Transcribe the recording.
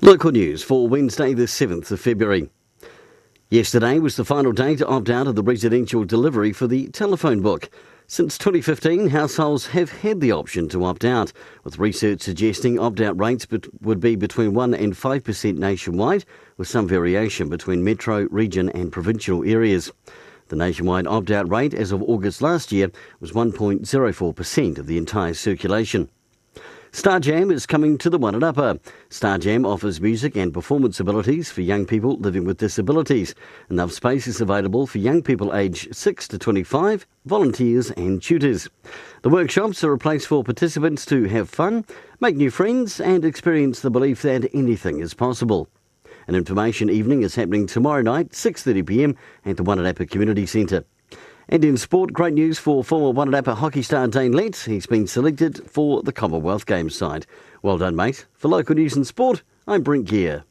Local news for Wednesday the 7th of February. Yesterday was the final day to opt out of the residential delivery for the telephone book. Since 2015, households have had the option to opt out, with research suggesting opt-out rates would be between 1 and 5% nationwide, with some variation between metro, region and provincial areas. The nationwide opt-out rate as of August last year was 1.04% of the entire circulation. Star Jam is coming to the Wairarapa. Star Jam offers music and performance abilities for young people living with disabilities. Enough space is available for young people aged 6 to 25, volunteers and tutors. The workshops are a place for participants to have fun, make new friends and experience the belief that anything is possible. An information evening is happening tomorrow night, 6:30pm at the Wairarapa Community Centre. And in sport, great news for former Wairarapa hockey star Dane Lett. He's been selected for the Commonwealth Games side. Well done, mate. For local news and sport, I'm Brent Gare.